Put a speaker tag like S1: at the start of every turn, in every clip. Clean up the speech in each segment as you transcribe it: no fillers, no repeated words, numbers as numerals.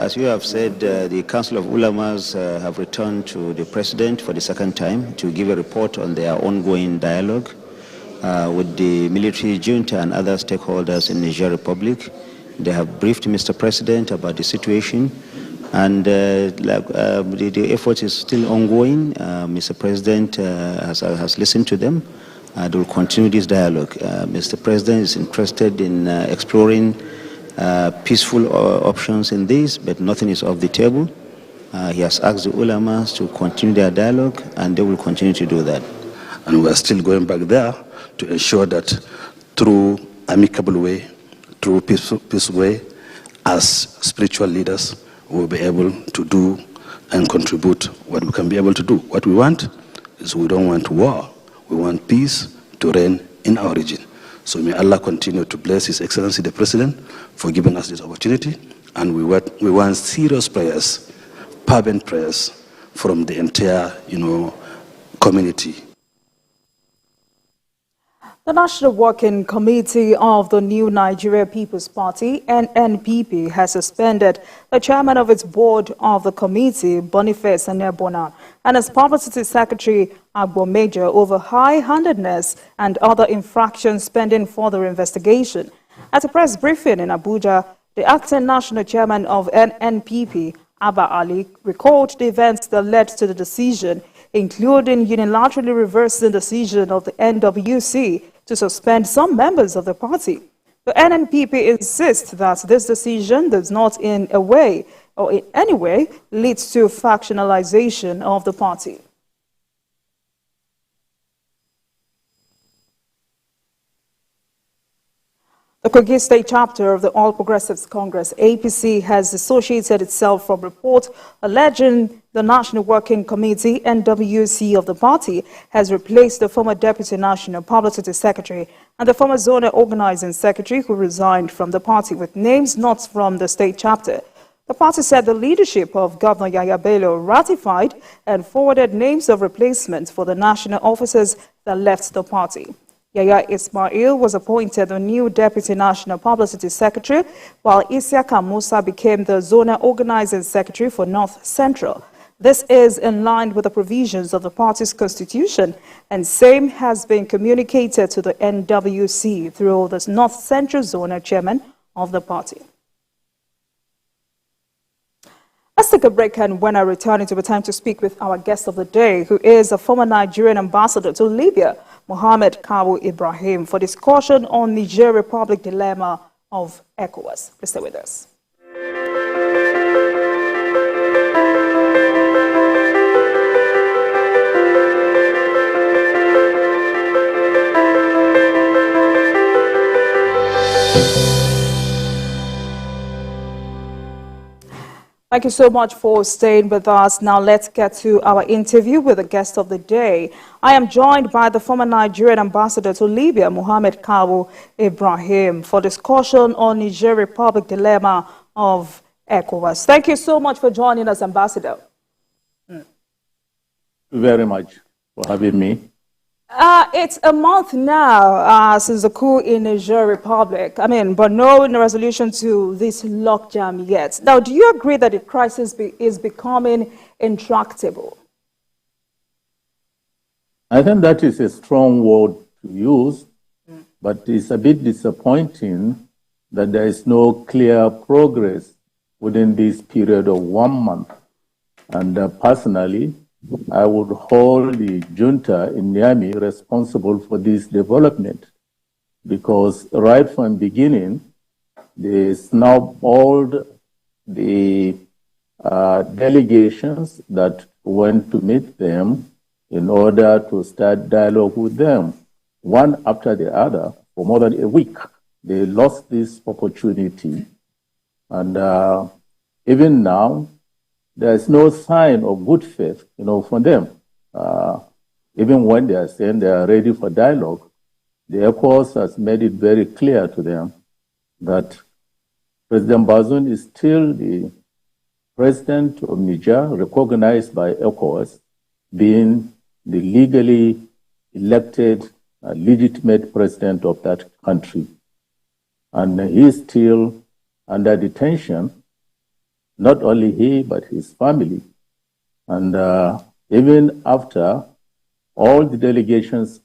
S1: As you have said, the Council of Ulamas have returned to the President for the second time to give a report on their ongoing dialogue with the military junta and other stakeholders in Niger Republic. They have briefed Mr. President about the situation, and the effort is still ongoing. Mr. President has listened to them. They will continue this dialogue. Mr. President is interested in exploring peaceful options in this, but nothing is off the table. He has asked the Ulamas to continue their dialogue, and they will continue to do that.
S2: And we are still going back there to ensure that through amicable way, through peaceful way, as spiritual leaders, we will be able to do and contribute what we can be able to do. What we want is we don't want war. We want peace to reign in our region. So may Allah continue to bless His Excellency the President for giving us this opportunity. And we want serious prayers, fervent prayers from the entire, community.
S3: The National Working Committee of the New Nigeria People's Party, NNPP, has suspended the chairman of its board of the committee, Boniface Anebona, and its publicity secretary, Agbo Major, over high-handedness and other infractions pending further investigation. At a press briefing in Abuja, the acting national chairman of NNPP, Abba Ali, recalled the events that led to the decision, including unilaterally reversing the decision of the NWC to suspend some members of the party. The NNPP insists that this decision does not in any way lead to factionalization of the party. The Kogi State chapter of the All Progressives Congress, APC, has dissociated itself from reports alleging the National Working Committee, NWC, of the party has replaced the former Deputy National Publicity Secretary and the former Zonal Organizing Secretary who resigned from the party with names not from the state chapter. The party said the leadership of Governor Yaya Bello ratified and forwarded names of replacements for the national officers that left the party. Yaya Ismail was appointed the new Deputy National Publicity Secretary, while Isiaka Musa became the Zonal Organizing Secretary for North Central. This is in line with the provisions of the party's constitution, and same has been communicated to the NWC through the North Central Zonal Chairman of the party. Let's take a break, and when I return, it will be time to speak with our guest of the day, who is a former Nigerian ambassador to Libya, Mohammed Kawu Ibrahim, for discussion on Niger Republic dilemma of ECOWAS. Please stay with us. Thank you so much for staying with us. Now let's get to our interview with the guest of the day. I am joined by the former Nigerian ambassador to Libya, Mohammed Kawu Ibrahim, for discussion on Niger Republic dilemma of ECOWAS. Thank you so much for joining us, Ambassador.
S4: Thank you very much for having me.
S3: It's a month now since the coup in Niger Republic. But no resolution to this logjam yet. Now, do you agree that the crisis is becoming intractable?
S4: I think that is a strong word to use, but it's a bit disappointing that there is no clear progress within this period of 1 month. And personally, I would hold the junta in Niamey responsible for this development, because right from the beginning, they snowballed the delegations that went to meet them in order to start dialogue with them, one after the other, for more than a week. They lost this opportunity. And even now, there is no sign of good faith, from them. Even when they are saying they are ready for dialogue, the ECOWAS has made it very clear to them that President Bazoum is still the president of Niger, recognized by ECOWAS, being the legally elected, legitimate president of that country. And he is still under detention. not only he, but his family. And even after all the delegations.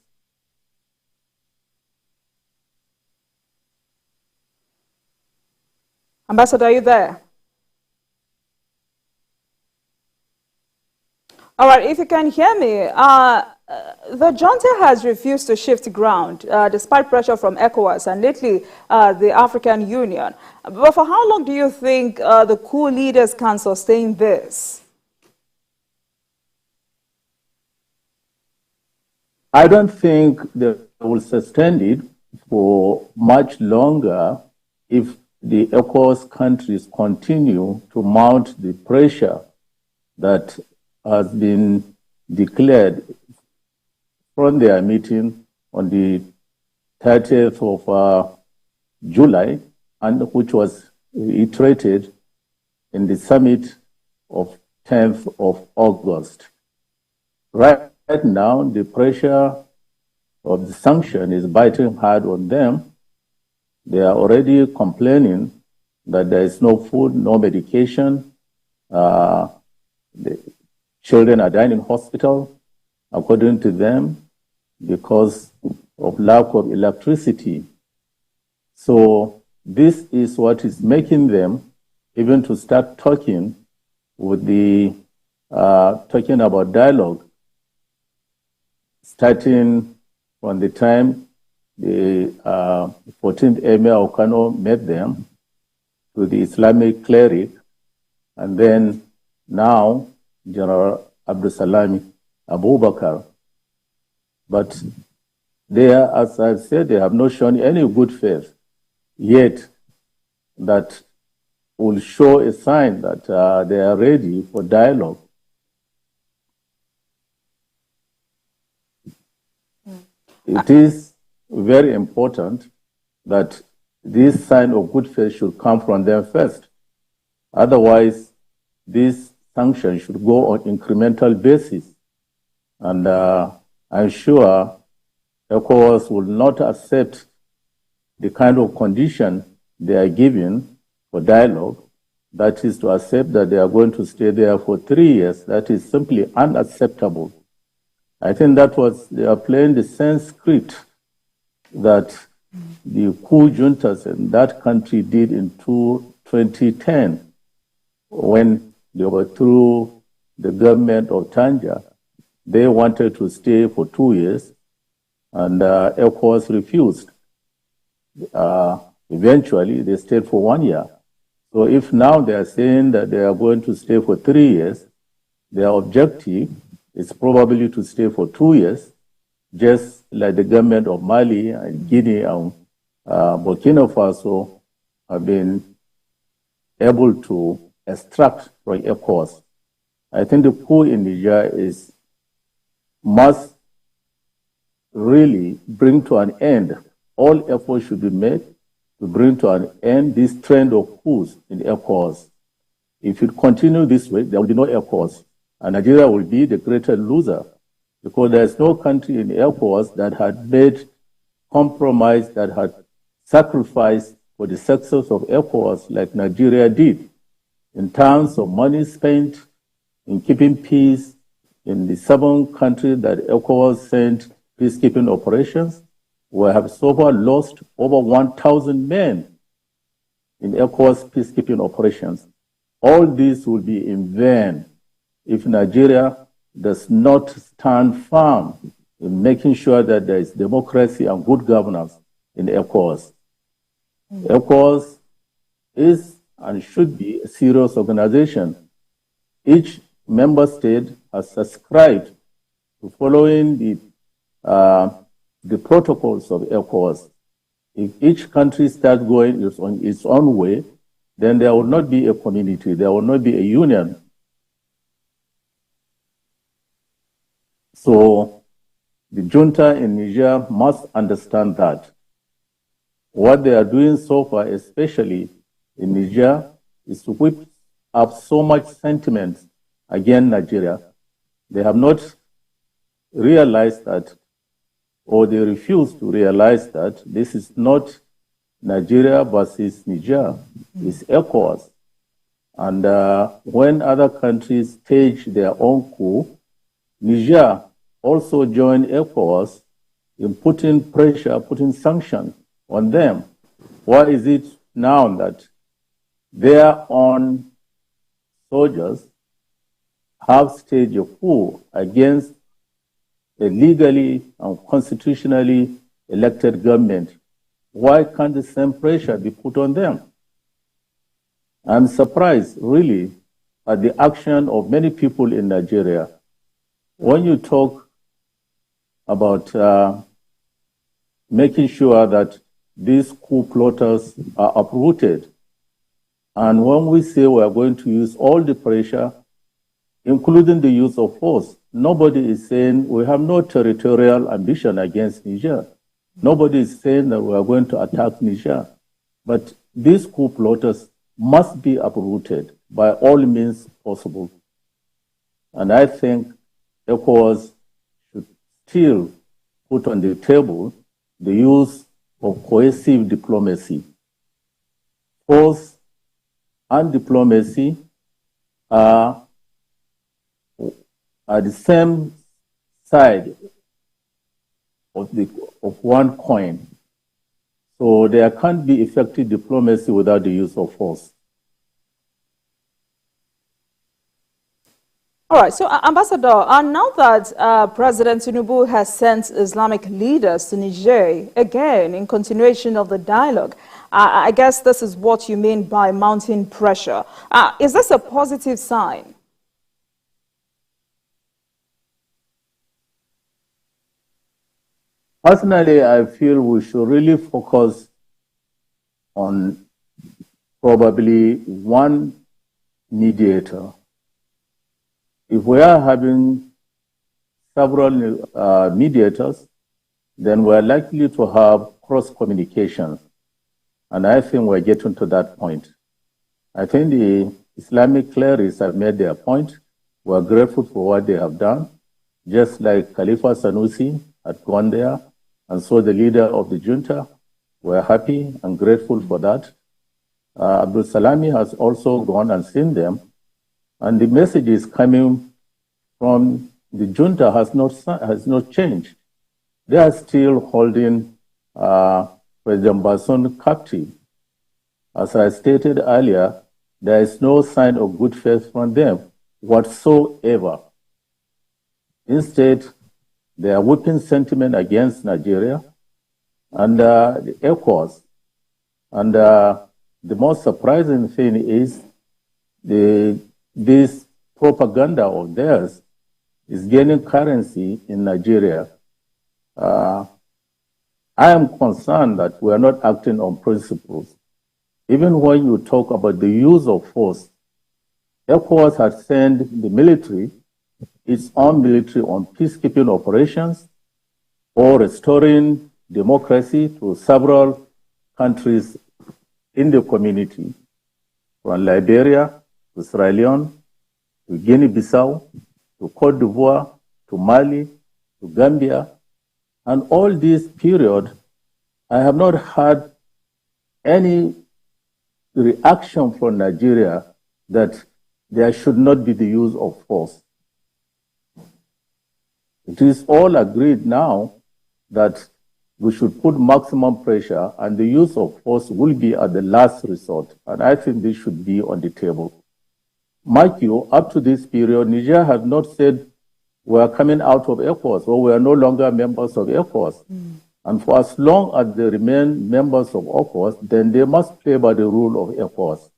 S3: Ambassador, are you there? All right, if you can hear me, the junta has refused to shift ground despite pressure from ECOWAS and lately the African Union. But for how long do you think the coup leaders can sustain this?
S4: I don't think they will sustain it for much longer if the ECOWAS countries continue to mount the pressure that has been declared from their meeting on the 30th of July, and which was reiterated in the summit of 10th of August. Right now, the pressure of the sanction is biting hard on them. They are already complaining that there is no food, no medication. The children are dying in hospital, according to them, because of lack of electricity. So this is what is making them even to start talking with the talking about dialogue, starting from the time the 14th Emir of Kano met them to the Islamic cleric, and then now General Abdusalami Abubakar. But they are, as I've said, they have not shown any good faith yet that will show a sign that they are ready for dialogue. It is very important that this sign of good faith should come from them first. Otherwise, this sanction should go on incremental basis. And I'm sure ECOWAS will not accept the kind of condition they are given for dialogue. That is to accept that they are going to stay there for 3 years. That is simply unacceptable. I think that was, they are playing the same script that the coup juntas in that country did in 2010 when they overthrew the government of Tanja. They wanted to stay for 2 years, and ECOWAS refused. Eventually, they stayed for 1 year. So if now they are saying that they are going to stay for 3 years, their objective is probably to stay for 2 years, just like the government of Mali and Guinea and Burkina Faso have been able to extract from ECOWAS. I think the coup in Niger must really bring to an end. All efforts should be made to bring to an end this trend of coups in ECOWAS. If it continues this way, there will be no ECOWAS, and Nigeria will be the greatest loser, because there is no country in ECOWAS that had made compromise, that had sacrificed for the success of ECOWAS like Nigeria did, in terms of money spent in keeping peace in the 7 countries that ECOWAS sent peacekeeping operations. We have so far lost over 1,000 men in ECOWAS peacekeeping operations. All this will be in vain if Nigeria does not stand firm in making sure that there is democracy and good governance in ECOWAS. ECOWAS is and should be a serious organization. Each member state has subscribed to following the protocols of ECOWAS. If each country starts going its own way, then there will not be a community, there will not be a union. So the junta in Niger must understand that. What they are doing so far, especially in Niger, is to whip up so much sentiment against Nigeria. They have not realized that, or they refuse to realize that this is not Nigeria versus Niger, it's ECOWAS. And when other countries stage their own coup, Niger also joined ECOWAS in putting pressure, putting sanctions on them. Why is it now that their own soldiers have staged a coup against a legally and constitutionally elected government? Why can't the same pressure be put on them? I'm surprised, really, at the action of many people in Nigeria. When you talk about making sure that these coup plotters are uprooted, and when we say we are going to use all the pressure, including the use of force, nobody is saying we have no territorial ambition against Niger. Nobody is saying that we are going to attack Niger. But these coup plotters must be uprooted by all means possible. And I think ECOWAS should still put on the table the use of coercive diplomacy. Force and diplomacy are the same side of one coin. So there can't be effective diplomacy without the use of force.
S3: All right, so Ambassador, now that President Tinubu has sent Islamic leaders to Niger, again, in continuation of the dialogue, I guess this is what you mean by mounting pressure. Is this a positive sign?
S4: Personally, I feel we should really focus on probably one mediator. If we are having several mediators, then we're likely to have cross communications. And I think we're getting to that point. I think the Islamic clerics have made their point. We're grateful for what they have done, just like Khalifa Sanusi had gone there and saw the leader of the junta. We're happy and grateful for that. Abdul Salami has also gone and seen them. And the message is coming from the junta has not changed. They are still holding President Bazoum captive. As I stated earlier, there is no sign of good faith from them whatsoever. Instead, they are whipping sentiment against Nigeria and the ECOWAS. And the most surprising thing is this propaganda of theirs is gaining currency in Nigeria. I am concerned that we are not acting on principles. Even when you talk about the use of force, ECOWAS has sent the military, its own military, on peacekeeping operations or restoring democracy to several countries in the community, from Liberia to Sierra Leone, to Guinea-Bissau, to Cote d'Ivoire, to Mali, to Gambia. And all this period, I have not had any reaction from Nigeria that there should not be the use of force. It is all agreed now that we should put maximum pressure and the use of force will be at the last resort. And I think this should be on the table. Mind you, up to this period, Niger has not said we are coming out of ECOWAS or we are no longer members of ECOWAS. And for as long as they remain members of ECOWAS, then they must play by the rule of ECOWAS.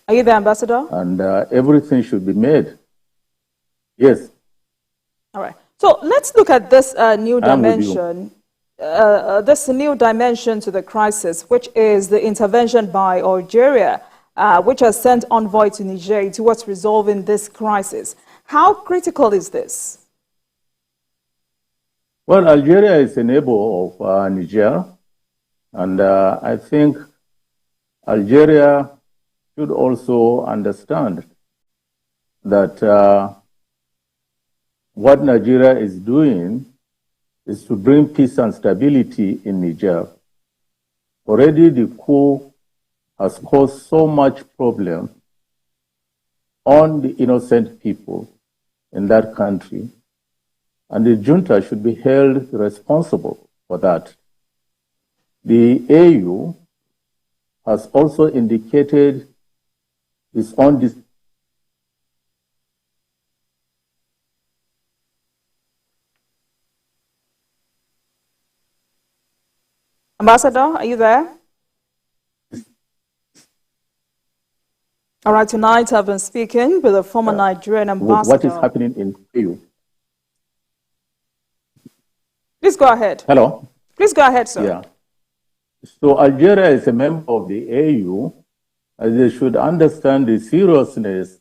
S3: Are you there, Ambassador?
S4: And everything should be made. Yes.
S3: All right. So let's look at this new dimension. This new dimension to the crisis, which is the intervention by Algeria, which has sent envoy to Niger towards resolving this crisis. How critical is this?
S4: Well, Algeria is a neighbor of Niger, and I think Algeria should also understand that what Nigeria is doing is to bring peace and stability in Niger. Already the coup has caused so much problem on the innocent people in that country, and the junta should be held responsible for that. The AU has also indicated its own
S3: Ambassador, are you there? All right, tonight I've been speaking with a former Nigerian ambassador.
S4: What is happening in AU?
S3: Please go ahead.
S4: Hello?
S3: Please go ahead, sir.
S4: Yeah. So Algeria is a member of the AU, and they should understand the seriousness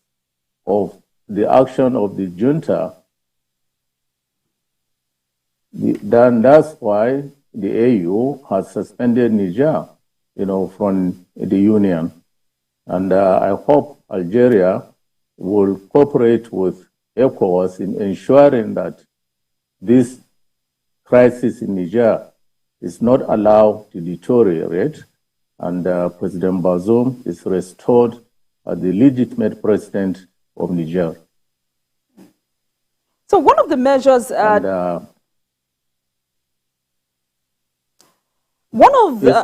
S4: of the action of the junta. Then that's why the AU has suspended Niger, from the Union. And I hope Algeria will cooperate with ECOWAS in ensuring that this crisis in Niger is not allowed to deteriorate, and President Bazoum is restored as the legitimate president of Niger.
S3: So one of the measures...
S4: Yes,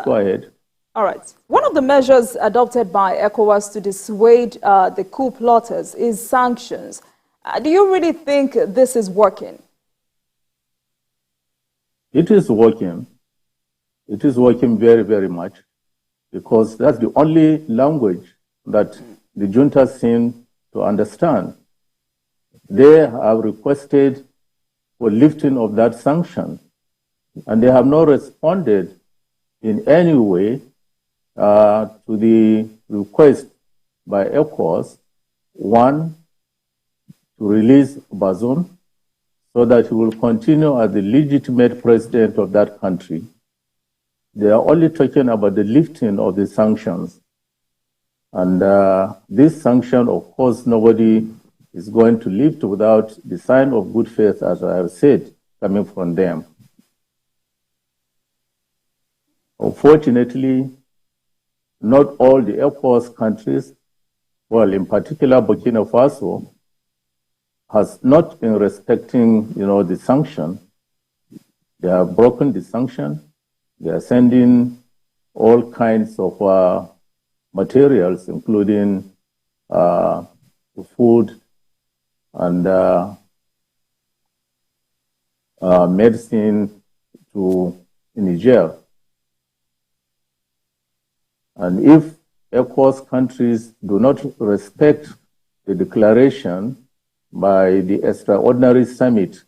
S4: go ahead.
S3: All right. One of the measures adopted by ECOWAS to dissuade the coup plotters is sanctions. Do you really think this is working?
S4: It is working. It is working very, very much, because that's the only language that the junta seem to understand. They have requested for lifting of that sanction, and they have not responded in any way to the request by ECOWAS, one, to release Bazoum so that he will continue as the legitimate president of that country. They are only talking about the lifting of the sanctions. And this sanction, of course, nobody is going to lift without the sign of good faith, as I have said, coming from them. Unfortunately, not all the ECOWAS countries, well, in particular Burkina Faso, has not been respecting, the sanction. They have broken the sanction. They are sending all kinds of materials, including food and medicine to Niger. And if ECOWAS countries do not respect the declaration by the extraordinary summit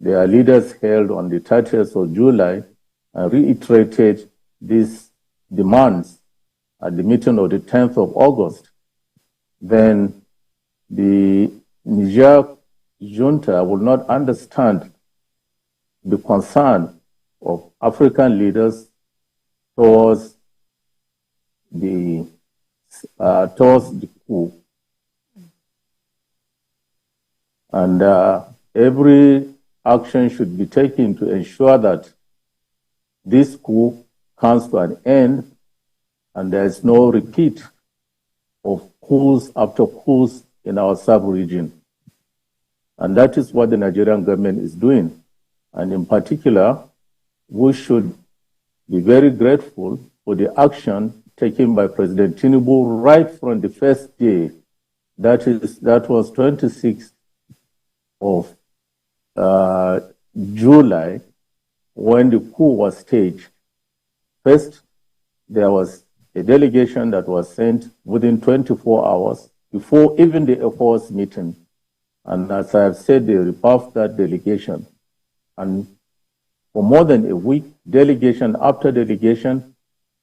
S4: their leaders held on the 30th of July and reiterated these demands at the meeting of the 10th of August, then the Niger junta will not understand the concern of African leaders towards the coup. And every action should be taken to ensure that this coup comes to an end and there is no repeat of coups after coups in our sub-region. And that is what the Nigerian government is doing. And in particular, we should be very grateful for the action taken by President Tinubu right from the first day. That was 26th of July, when the coup was staged. First, there was a delegation that was sent within 24 hours before even the ECOWAS meeting. And as I have said, they rebuffed that delegation. And for more than a week, delegation after delegation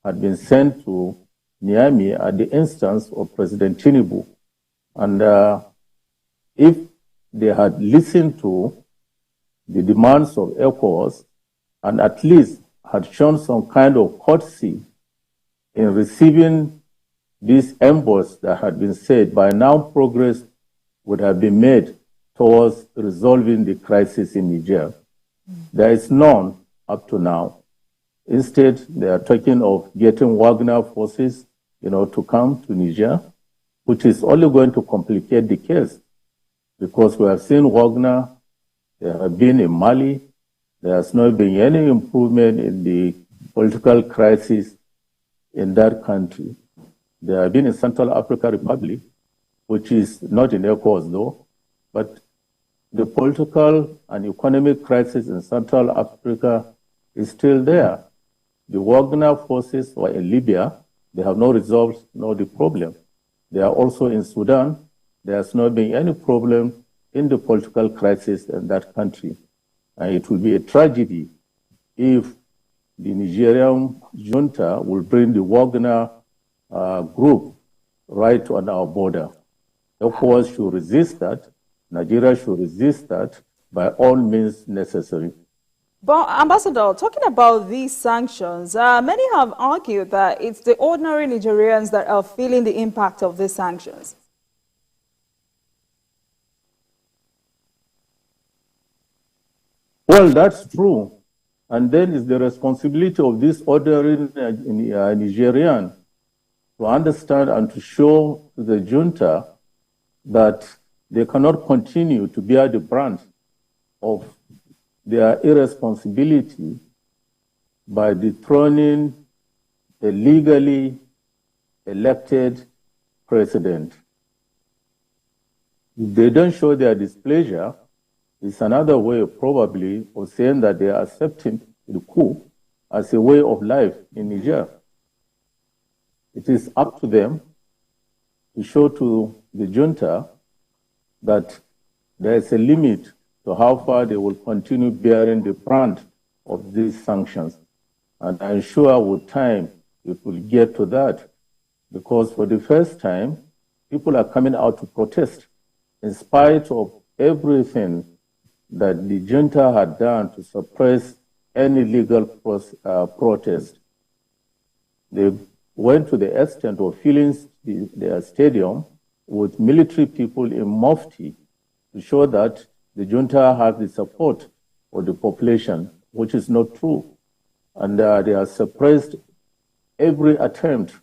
S4: had been sent to Niamey at the instance of President Tinubu. And if they had listened to the demands of ECOWAS and at least had shown some kind of courtesy in receiving these envoys that had been said, by now progress would have been made towards resolving the crisis in Niger. There is none up to now. Instead, they are talking of getting Wagner forces, to come to Niger, which is only going to complicate the case, because we have seen Wagner, they have been in Mali, there has not been any improvement in the political crisis in that country. They have been in Central African Republic, which is not in ECOWAS though, but the political and economic crisis in Central Africa is still there. The Wagner forces were in Libya. They have not resolved the problem. They are also in Sudan. There has not been any problem in the political crisis in that country. And it will be a tragedy if the Nigerian junta will bring the Wagner group right on our border. ECOWAS should resist that. Nigeria should resist that by all means necessary.
S3: But Ambassador, talking about these sanctions, many have argued that it's the ordinary Nigerians that are feeling the impact of these sanctions.
S4: Well, that's true. And then it's the responsibility of this ordinary Nigerian to understand and to show to the junta that they cannot continue to bear the brunt of their irresponsibility by dethroning a legally elected president. If they don't show their displeasure, it's another way probably of saying that they are accepting the coup as a way of life in Niger. It is up to them to show to the junta that there is a limit to how far they will continue bearing the brunt of these sanctions. And I'm sure with time it will get to that, because for the first time, people are coming out to protest in spite of everything that the junta had done to suppress any legal protest. They went to the extent of filling their stadium with military people in mufti to show that the junta has the support of the population, which is not true. And they have suppressed every attempt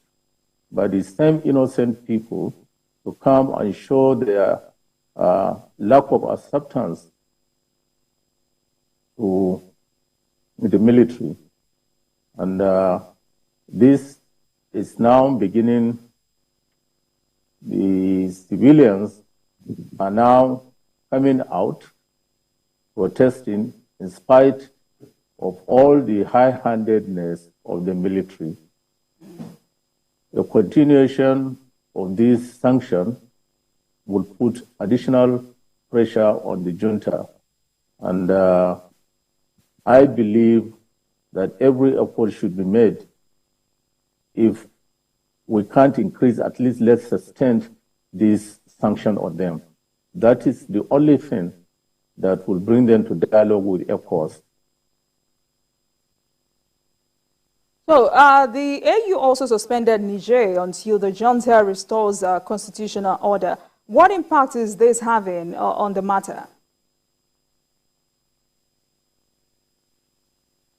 S4: by the same innocent people to come and show their lack of acceptance to the military. And this is now beginning. The civilians are now coming out, protesting in spite of all the high-handedness of the military. The continuation of this sanction will put additional pressure on the junta. And I believe that every effort should be made. If we can't increase, at least let's sustain this sanction on them. That is the only thing that will bring them to dialogue with ECOWAS.
S3: So the AU also suspended Niger until the junta restores constitutional order. What impact is this having on the matter?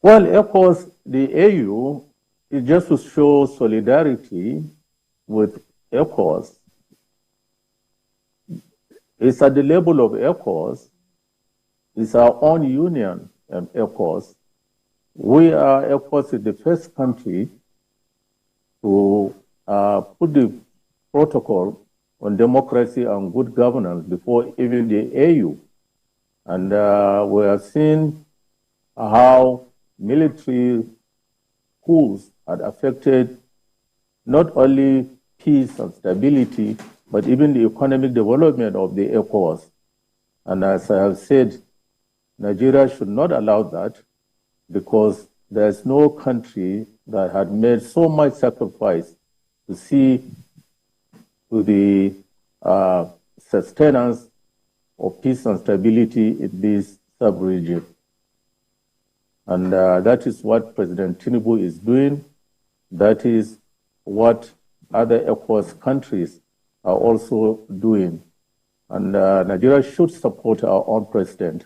S4: Well, ECOWAS, the AU, is just to show solidarity with ECOWAS. It's at the level of ECOWAS. It's our own union, ECOWAS. ECOWAS is the first country to put the protocol on democracy and good governance before even the AU. And we have seen how military coups had affected not only peace and stability, but even the economic development of the ECOWAS. And as I have said, Nigeria should not allow that, because there's no country that had made so much sacrifice to see to the sustenance of peace and stability in this sub-region. And that is what President Tinubu is doing. That is what other ECOWAS countries are also doing. And Nigeria should support our own president.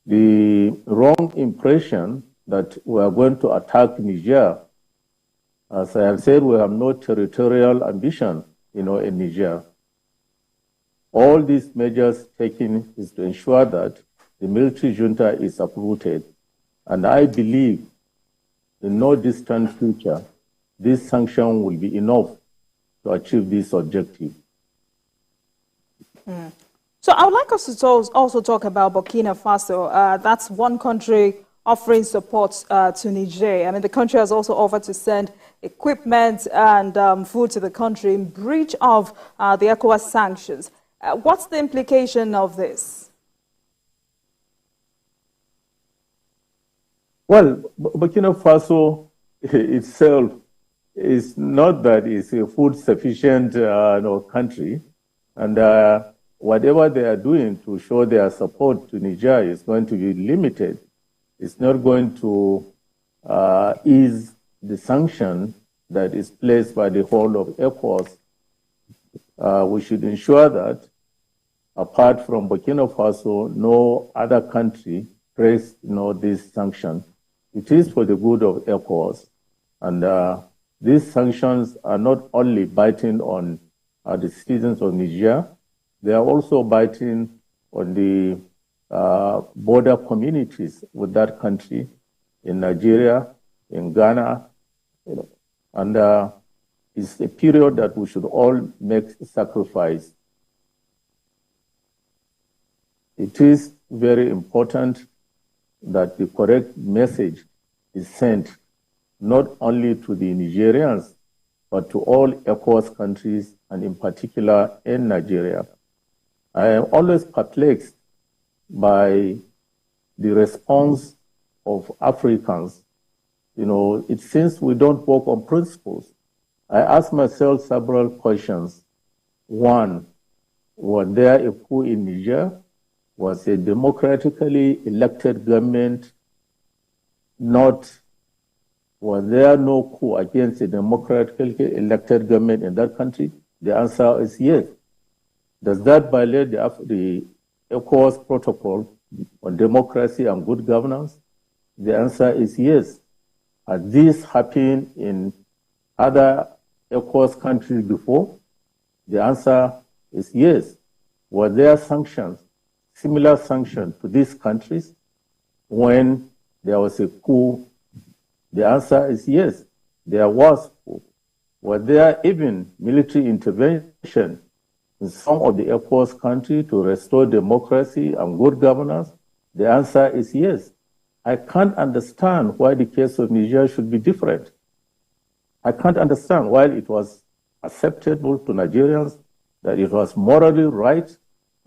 S4: the wrong impression that we are going to attack Niger. As I have said, we have no territorial ambition, in Niger. All these measures taken is to ensure that the military junta is uprooted. And I believe in no distant future, this sanction will be enough to achieve this objective.
S3: So I would like us to also talk about Burkina Faso. That's one country offering support to Niger. I mean, the country has also offered to send equipment and food to the country in breach of the ECOWAS sanctions. What's the implication of this?
S4: Well, Burkina Faso itself is not that it's a food-sufficient country, and whatever they are doing to show their support to Niger is going to be limited. It's not going to ease the sanction that is placed by the whole of ECOWAS. We should ensure that, apart from Burkina Faso, no other country breaks this sanction. It is for the good of ECOWAS. And these sanctions are not only biting on the citizens of Niger, they are also biting on the border communities with that country in Nigeria, in Ghana, and it's a period that we should all make sacrifice. It is very important that the correct message is sent not only to the Nigerians, but to all ECOWAS countries, and in particular in Nigeria. I am always perplexed by the response of Africans. It seems we don't work on principles. I ask myself several questions. One, was there a coup in Niger? Was a democratically elected government was there no coup against a democratically elected government in that country? The answer is yes. Does that violate the ECOWAS protocol on democracy and good governance? The answer is yes. Has this happened in other ECOWAS countries before? The answer is yes. Were there sanctions, similar sanctions to these countries when there was a coup? The answer is yes, there was coup. Were there even military intervention in some of the ECOWAS countries to restore democracy and good governance? The answer is yes. I can't understand why the case of Niger should be different. I can't understand why it was acceptable to Nigerians, that it was morally right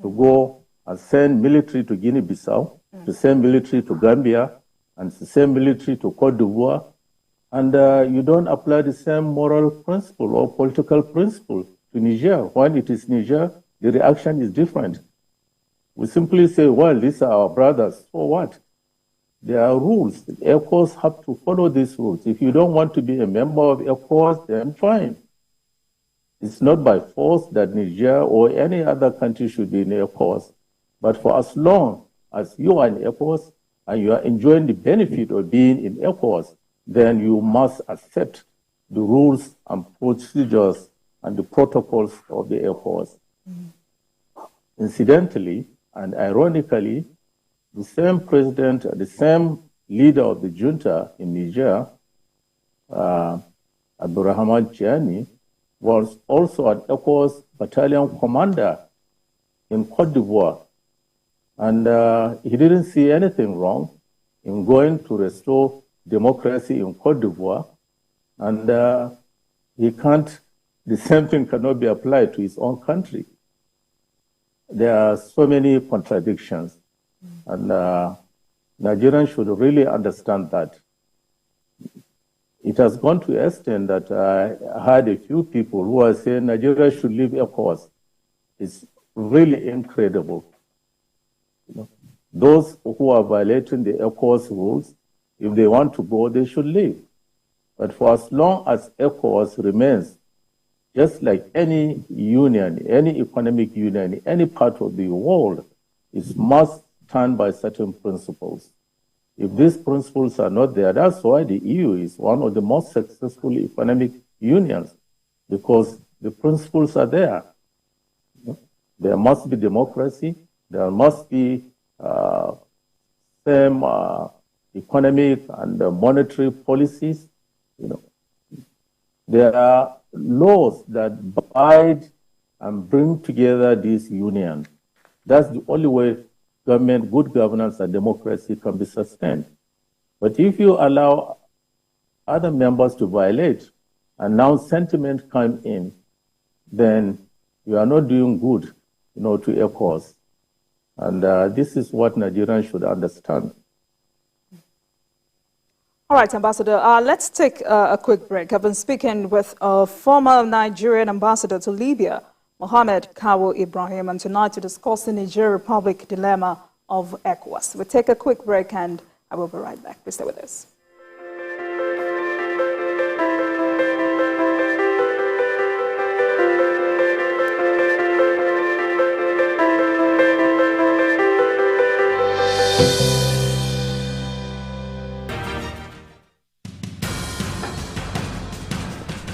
S4: to go and send military to Guinea-Bissau, to send military to Gambia, and to send military to Cote d'Ivoire, and you don't apply the same moral principle or political principle to Niger. When it is Niger, the reaction is different. We simply say, well, these are our brothers. So what? There are rules. ECOWAS have to follow these rules. If you don't want to be a member of ECOWAS, then fine. It's not by force that Niger or any other country should be in ECOWAS. But for as long as you are in ECOWAS and you are enjoying the benefit of being in ECOWAS, then you must accept the rules and procedures and the protocols of the ECOWAS. Incidentally and ironically, the same president, the same leader of the junta in Niger, Ibrahim, was also an ECOWAS battalion commander in Cote d'Ivoire. And he didn't see anything wrong in going to restore democracy in Cote d'Ivoire. And the same thing cannot be applied to his own country. There are so many contradictions. And Nigerians should really understand that. It has gone to an extent that I heard a few people who are saying Nigeria should leave ECOWAS. It's really incredible. Those who are violating the ECOWAS rules, if they want to go, they should leave. But for as long as ECOWAS remains, just like any union, any economic union, any part of the world, it must stand by certain principles. If these principles are not there, that's why the EU is one of the most successful economic unions, because the principles are there. There must be democracy. There must be same economic and monetary policies. There are laws that bind and bring together this union. That's the only way government, good governance, and democracy can be sustained. But if you allow other members to violate, and now sentiment come in, then you are not doing good, to ECOWAS. And this is what Nigerians should understand.
S3: All right, Ambassador, let's take a quick break. I've been speaking with a former Nigerian ambassador to Libya, Mohammed Kawu Ibrahim, and tonight to discuss the Niger Republic dilemma of ECOWAS. We'll take a quick break and I will be right back. Please stay with us.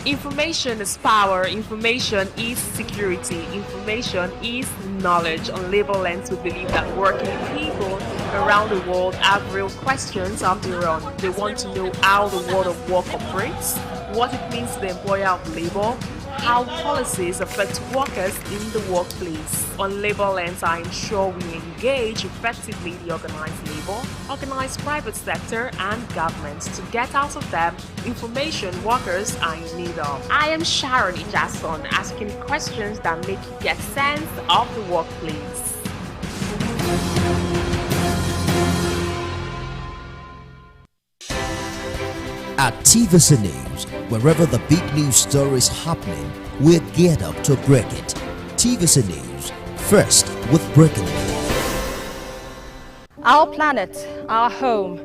S5: Information is power, information is security, information is knowledge. On Labor Lens, we believe that working people around the world have real questions of their own. They want to know how the world of work operates, what it means to the employer of labor, how policies affect workers in the workplace. On Labor Lens, I ensure we engage effectively the organized labor, organized private sector, and government to get out of them information workers are in need of. I am Sharon Ijason, asking questions that make you get sense of the workplace.
S6: At TVC News, wherever the big news story is happening, we're geared up to break it. TVC News, first with breaking news.
S7: Our planet, our home,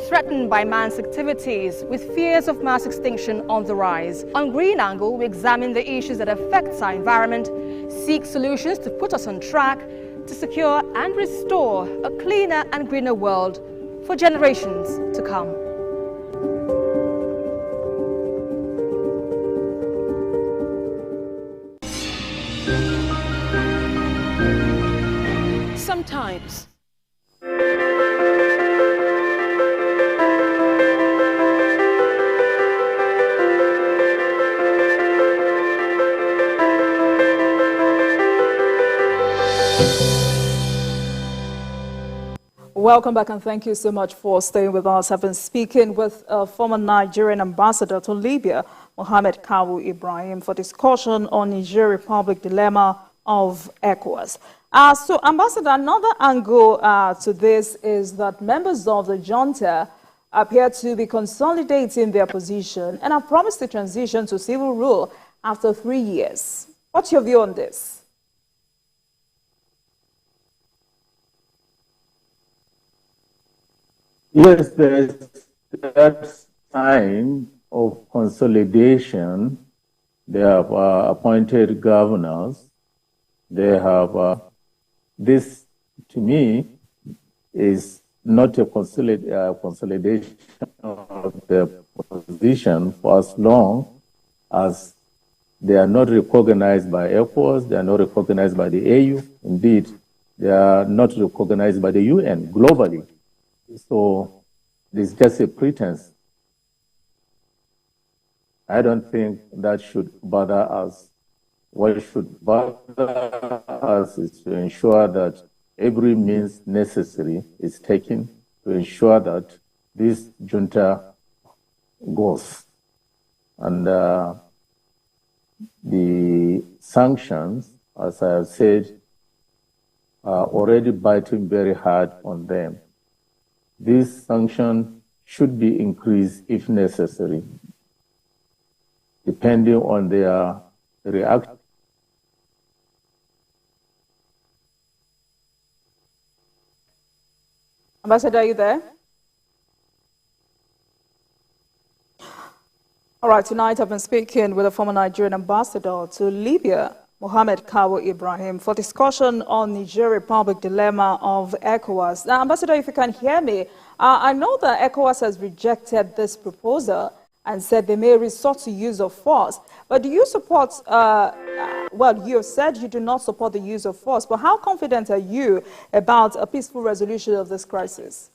S7: threatened by man's activities with fears of mass extinction on the rise. On Green Angle, we examine the issues that affect our environment, seek solutions to put us on track to secure and restore a cleaner and greener world for generations to come. Sometimes.
S3: Welcome back and thank you so much for staying with us. I've been speaking with a former Nigerian ambassador to Libya, Mohammed Kawu Ibrahim, for discussion on Niger Republic dilemma of ECOWAS. So, Ambassador, another angle to this is that members of the Junta appear to be consolidating their position and have promised to transition to civil rule after 3 years. What's your view on this?
S4: Yes, there's that sign of consolidation. They have appointed governors. They have this, to me, is not a consolidation of the position for as long as they are not recognized by ECOWAS, they are not recognized by the AU. Indeed, they are not recognized by the UN globally. So it's just a pretense. I don't think that should bother us. What should bother us is to ensure that every means necessary is taken to ensure that this junta goes. And the sanctions, as I have said, are already biting very hard on them. This sanction should be increased if necessary, depending on their reaction.
S3: Ambassador, are you there? All right, tonight I've been speaking with a former Nigerian ambassador to Libya, Mohamed Kawo Ibrahim for discussion on Niger Republic dilemma of ECOWAS. Now, Ambassador, if you can hear me, I know that ECOWAS has rejected this proposal and said they may resort to use of force. But do you support, well, you have said you do not support the use of force, but how confident are you about a peaceful resolution of this crisis?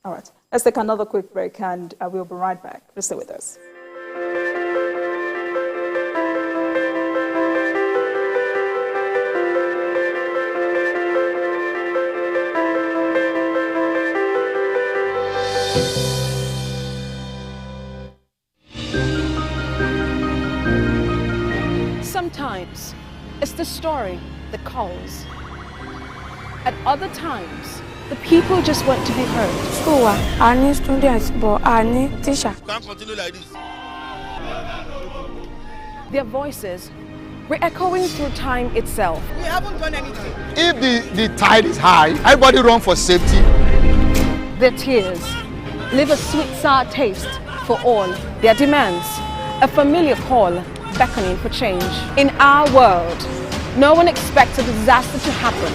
S3: All right, let's take another quick break and we'll be right back. Please stay with us.
S8: Sometimes it's the story that calls. At other times, the people just want to be heard.
S9: School, I need students, but I need teachers.
S10: Can't continue like this.
S8: Their voices re-echoing through time itself.
S10: We haven't done anything. If the tide is high, everybody run for safety.
S8: Their tears leave a sweet sour taste for all their demands. A familiar call beckoning for change. In our world, no one expects a disaster to happen.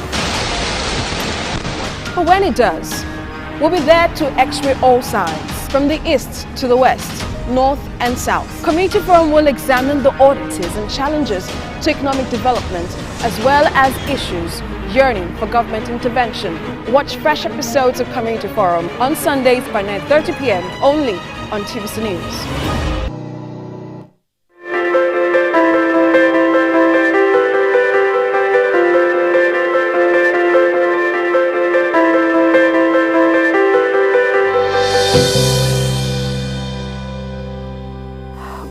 S8: But when it does, we'll be there to x-ray all sides, from the east to the west, north and south. Community Forum will examine the oddities and challenges to economic development, as well as issues yearning for government intervention. Watch fresh episodes of Community Forum on Sundays by 9:30 p.m. only on TVC News.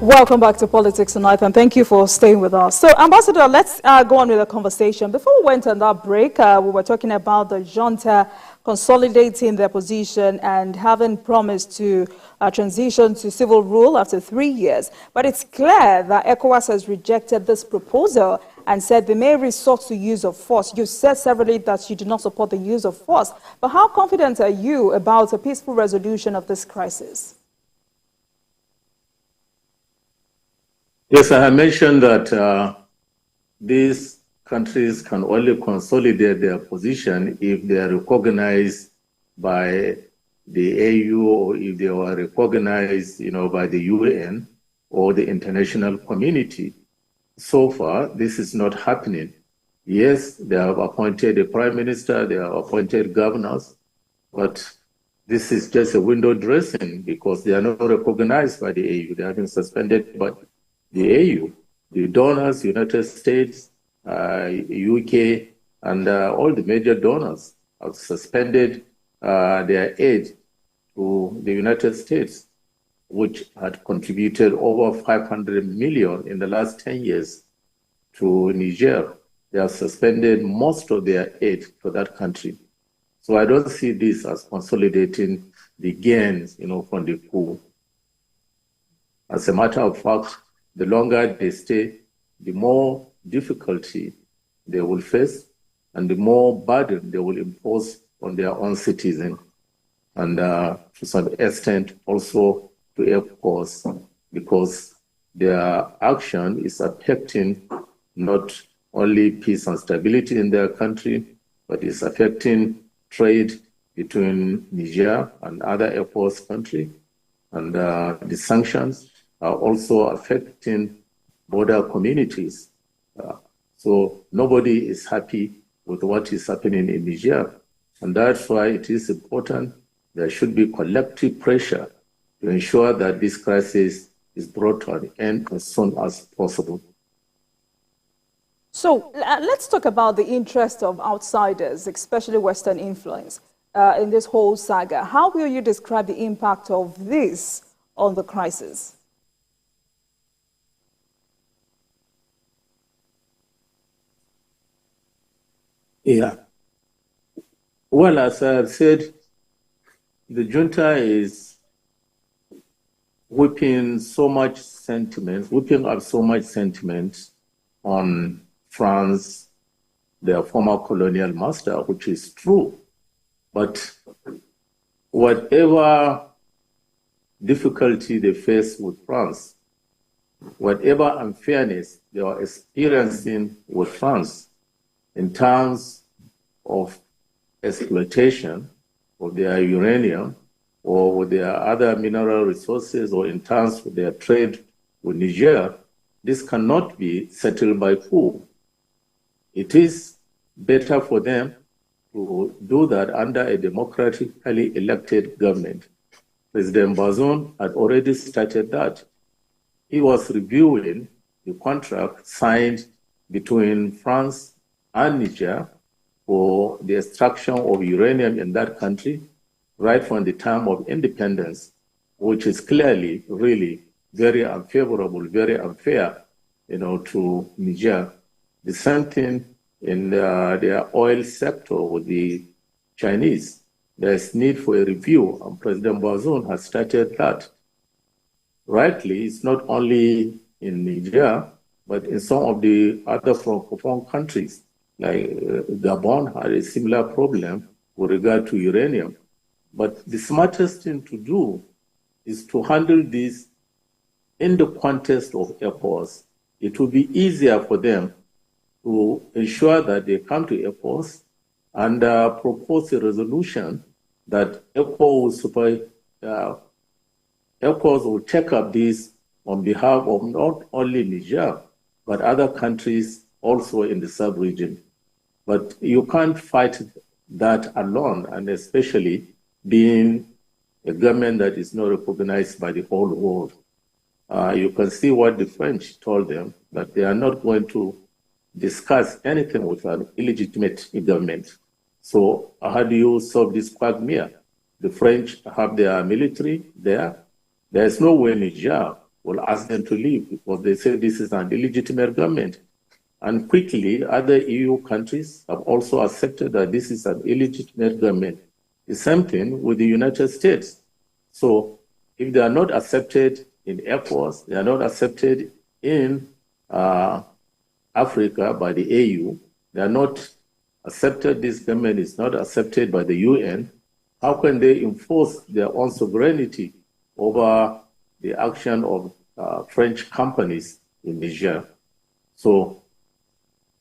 S3: Welcome back to Politics Tonight, and thank you for staying with us. So, Ambassador, let's go on with the conversation. Before we went on that break, we were talking about the junta consolidating their position and having promised to transition to civil rule after 3 years. But it's clear that ECOWAS has rejected this proposal and said they may resort to use of force. You said severally that you do not support the use of force. But how confident are you about a peaceful resolution of this crisis?
S4: Yes, I have mentioned that these countries can only consolidate their position if they are recognized by the AU or if they are recognized, by the UN or the international community. So far, this is not happening. Yes, they have appointed a prime minister, they have appointed governors, but this is just a window dressing because they are not recognized by the AU. They have been suspended by the AU, the donors, United States, UK, and all the major donors have suspended their aid to the United States, which had contributed over 500 million in the last 10 years to Niger. They have suspended most of their aid to that country. So I don't see this as consolidating the gains, from the coup. As a matter of fact, the longer they stay, the more difficulty they will face and the more burden they will impose on their own citizens. And to some extent also to ECOWAS, because their action is affecting not only peace and stability in their country, but it's affecting trade between Niger and other ECOWAS countries. And the sanctions are also affecting border communities. So nobody is happy with what is happening in Niger. And that's why it is important there should be collective pressure to ensure that this crisis is brought to an end as soon as possible.
S3: So let's talk about the interest of outsiders, especially Western influence, in this whole saga. How will you describe the impact of this on the crisis?
S4: Yeah. Well, as I have said, the junta is whipping up so much sentiment on France, their former colonial master, which is true. But whatever difficulty they face with France, whatever unfairness they are experiencing with France in terms of exploitation of their uranium or with their other mineral resources or in terms of their trade with Niger, this cannot be settled by coup. It is better for them to do that under a democratically elected government. President Bazoum had already started that. He was reviewing the contract signed between France and Niger for the extraction of uranium in that country right from the time of independence, which is clearly really very unfavorable, very unfair, to Niger. The same thing in their oil sector with the Chinese. There's need for a review, and President Bazoum has started that. Rightly, it's not only in Niger, but in some of the other Francophone countries, like Gabon had a similar problem with regard to uranium. But the smartest thing to do is to handle this in the context of ECOWAS. It will be easier for them to ensure that they come to ECOWAS and propose a resolution that ECOWAS will take up this on behalf of not only Niger, but other countries also in the sub-region. But you can't fight that alone, and especially being a government that is not recognized by the whole world. You can see what the French told them, that they are not going to discuss anything with an illegitimate government. So how do you solve this quagmire? The French have their military there. There is no way Niger will ask them to leave because they say this is an illegitimate government. And quickly, other EU countries have also accepted that this is an illegitimate government. The same thing with the United States. So if they are not accepted in ECOWAS, they are not accepted in Africa by the AU, they are not accepted, this government is not accepted by the UN, how can they enforce their own sovereignty over the action of French companies in Niger? So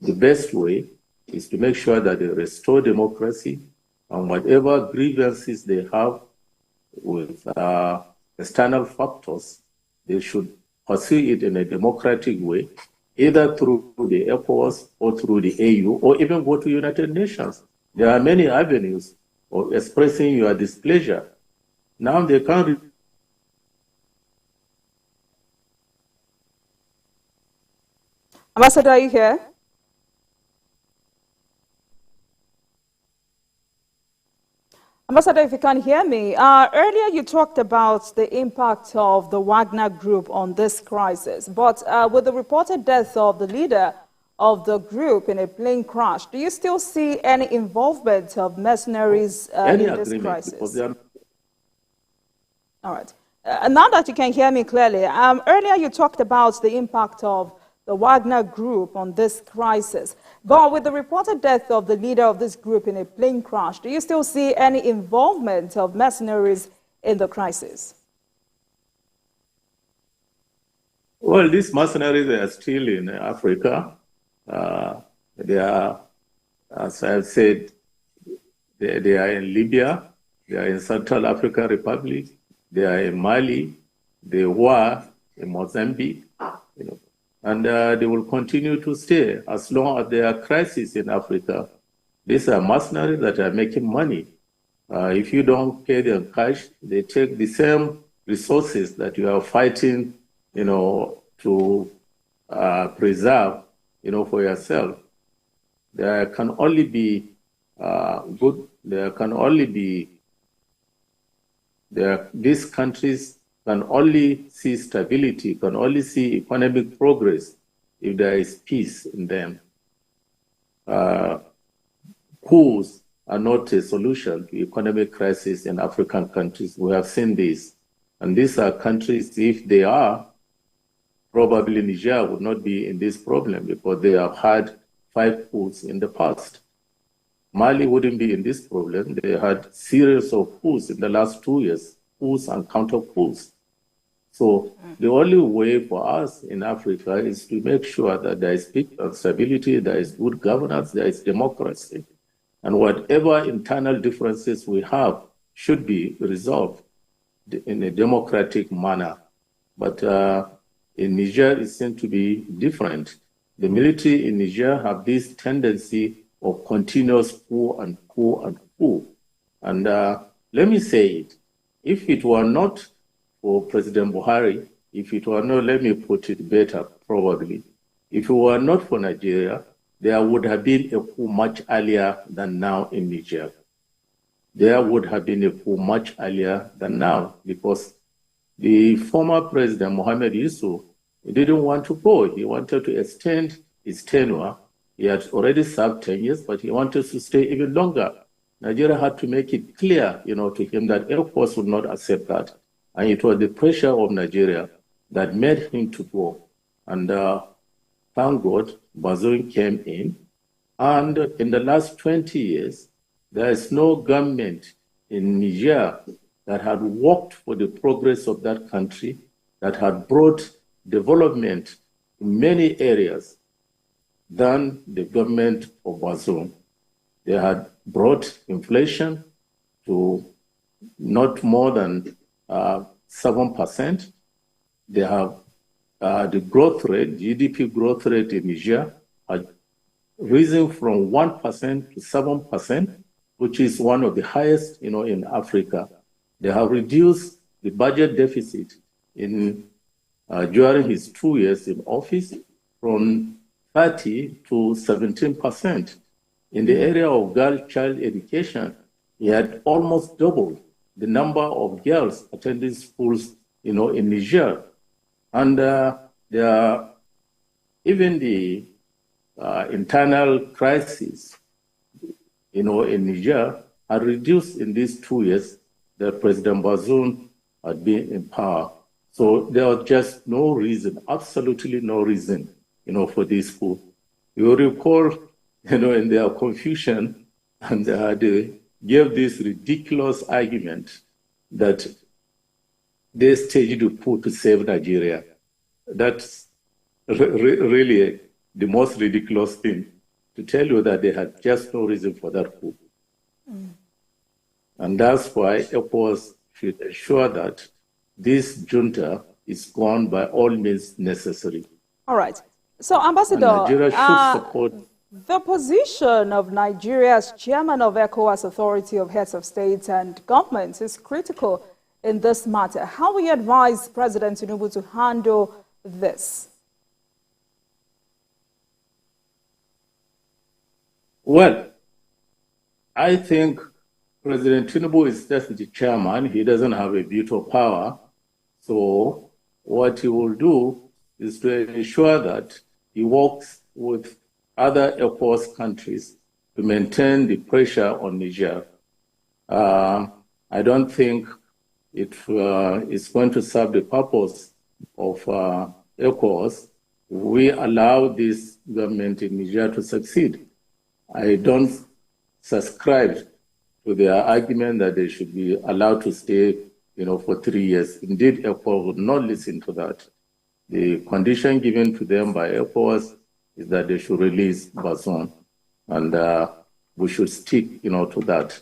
S4: the best way is to make sure that they restore democracy, and whatever grievances they have with external factors, they should pursue it in a democratic way, either through the ECOWAS or through the AU, or even go to United Nations. There are many avenues of expressing your displeasure. Now they can't.
S3: Ambassador, are you here? Ambassador, if you can hear me, earlier you talked about the impact of the Wagner Group on this crisis, but with the reported death of the leader of the group in a plane crash, do you still see any involvement of mercenaries in this crisis? All right. Now that you can hear me clearly, earlier you talked about the impact of the Wagner Group on this crisis. But with the reported death of the leader of this group in a plane crash, do you still see any involvement of mercenaries in the crisis?
S4: Well, these mercenaries are still in Africa. They are, as I've said, they are in Libya, they are in Central African Republic, they are in Mali, they were in Mozambique, and they will continue to stay as long as there are crises in Africa. These are mercenaries that are making money. If you don't pay them cash, they take the same resources that you are fighting, to preserve, for yourself. There can only be these countries can only see stability, can only see economic progress if there is peace in them. Coups are not a solution to economic crisis in African countries. We have seen this. And these are countries, if they are, probably Niger would not be in this problem because they have had 5 coups in the past. Mali wouldn't be in this problem. They had series of coups in the last 2 years, coups and counter coups. So the only way for us in Africa is to make sure that there is peace and stability, there is good governance, there is democracy. And whatever internal differences we have should be resolved in a democratic manner. But in Niger, it seems to be different. The military in Niger have this tendency of continuous coup and coup and coup. And let me say it, if it were not for President Buhari, if it were not, let me put it better, probably, if it were not for Nigeria, there would have been a coup much earlier than now in Niger. There would have been a coup much earlier than now, because the former president, Mohamed Yusuf, didn't want to go. He wanted to extend his tenure. He had already served 10 years, but he wanted to stay even longer. Nigeria had to make it clear, to him that ECOWAS would not accept that. And it was the pressure of Nigeria that made him to go. And thank God, Bazoum came in. And in the last 20 years, there is no government in Niger that had worked for the progress of that country, that had brought development in many areas than the government of Bazoum. They had brought inflation to not more than 7%. They have the growth rate, GDP growth rate in Niger had risen from 1% to 7%, which is one of the highest, in Africa. They have reduced the budget deficit during his 2 years in office from 30 to 17%. In the area of child education, he had almost doubled the number of girls attending schools, in Niger. And even the internal crisis, in Niger, had reduced in these 2 years that President Bazoum had been in power. So there was just no reason, absolutely no reason, for this coup. You recall, in their confusion, and they gave this ridiculous argument that they staged a coup to save Nigeria. That's really the most ridiculous thing, to tell you that they had just no reason for that coup. And that's why ECOWAS should ensure that this junta is gone by all means necessary.
S3: All right. So, Ambassador,
S4: Nigeria should support
S3: the position of Nigeria as chairman of ECOWAS Authority of Heads of State and Governments is critical in this matter. How will you advise President Tinubu to handle this?
S4: Well, I think President Tinubu is just the chairman. He doesn't have a veto power. So what he will do is to ensure that he works with other ECOWAS countries to maintain the pressure on Niger. I don't think it is going to serve the purpose of ECOWAS. We allow this government in Niger to succeed. I don't subscribe to their argument that they should be allowed to stay, for 3 years. Indeed, ECOWAS would not listen to that. The condition given to them by ECOWAS is that they should release Bazoum, and we should stick, to that.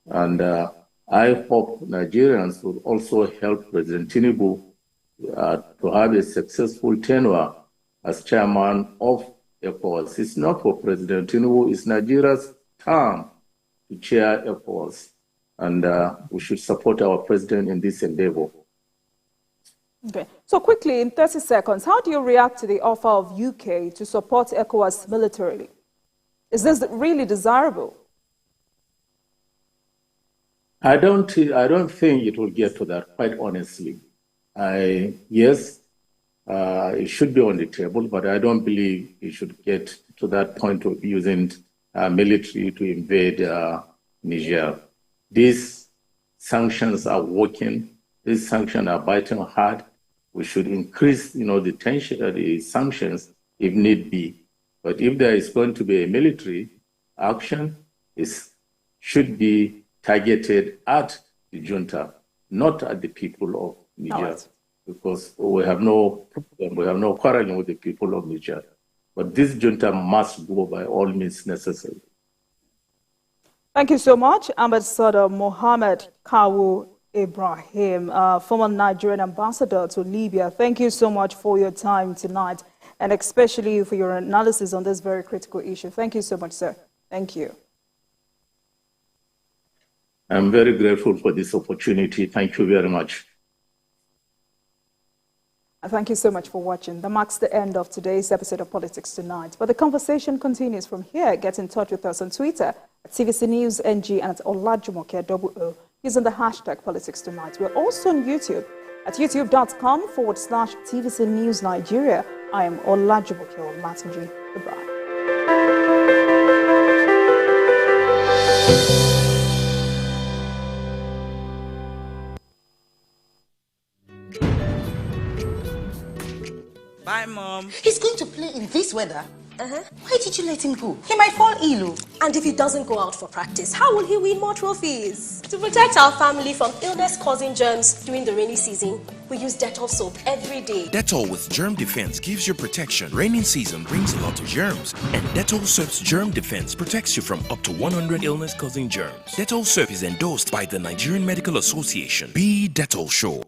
S4: And I hope Nigerians will also help President Tinubu to have a successful tenure as chairman of ECOWAS. It's not for President Tinubu, it's Nigeria's term to chair ECOWAS. And we should support our president in this endeavor.
S3: Okay. So quickly, in 30 seconds, how do you react to the offer of UK to support ECOWAS militarily? Is this really desirable?
S4: I don't think it will get to that, quite honestly. Yes, it should be on the table, but I don't believe it should get to that point of using military to invade Niger. These sanctions are working. These sanctions are biting hard. We should increase, the tension, the sanctions if need be. But if there is going to be a military action, it should be targeted at the junta, not at the people of Niger.
S3: All right.
S4: because we have no problem, we have no quarrel with the people of Niger. But this junta must go by all means necessary.
S3: Thank you so much, Ambassador Mohammed Kawu Ibrahim, former Nigerian ambassador to Libya. Thank you so much for your time tonight, and especially for your analysis on this very critical issue. Thank you so much, sir. Thank you.
S4: I'm very grateful for this opportunity. Thank you very much.
S3: Thank you so much for watching. That marks the end of today's episode of Politics Tonight. But the conversation continues from here. Get in touch with us on Twitter at TVC News NG and at Olajumoke using the hashtag Politics Tonight. We're also on YouTube at youtube.com/TVC News Nigeria. I am Olajumoke Olatunji. Goodbye.
S11: Bye, Mom.
S12: He's going to play in this weather? Why did you let him go? He might fall ill.
S13: And if he doesn't go out for practice, how will he win more trophies? To protect our family from illness-causing germs during the rainy season, we use Dettol soap every day.
S14: Dettol with germ defense gives you protection. Rainy season brings a lot of germs, and Dettol soap's germ defense protects you from up to 100 illness-causing germs. Dettol soap is endorsed by the Nigerian Medical Association. Be Dettol sure.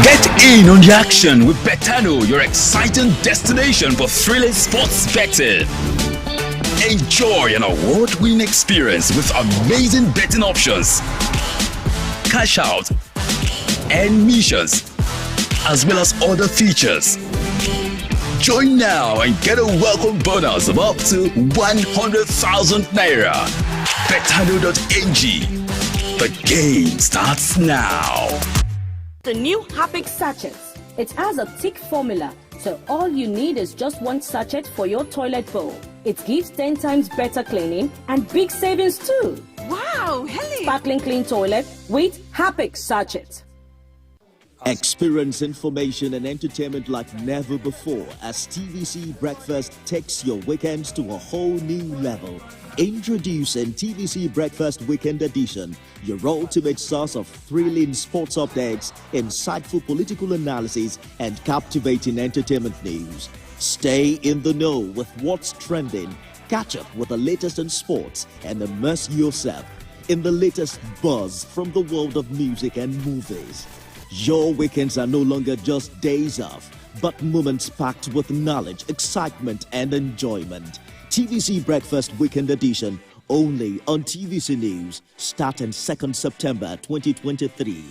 S15: Get in on the action with Betano, your exciting destination for thrilling sports betting. Enjoy an award-winning experience with amazing betting options, cash out, and missions, as well as other features. Join now and get a welcome bonus of up to 100,000 Naira. Betano.ng. The game starts now.
S16: The new Harpic sachets. It has a thick formula, so all you need is just one sachet for your toilet bowl. It gives 10 times better cleaning and big savings too.
S11: Wow, Helen!
S16: Sparkling clean toilet with Harpic sachet.
S6: Experience information and entertainment like never before as TVC Breakfast takes your weekends to a whole new level. Introducing TVC Breakfast Weekend Edition, your ultimate source of thrilling sports updates, insightful political analysis, and captivating entertainment news. Stay in the know with what's trending, catch up with the latest in sports, and immerse yourself in the latest buzz from the world of music and movies. Your weekends are no longer just days off, but moments packed with knowledge, excitement, and enjoyment. TVC Breakfast Weekend Edition, only on TVC News, starting 2nd September 2023.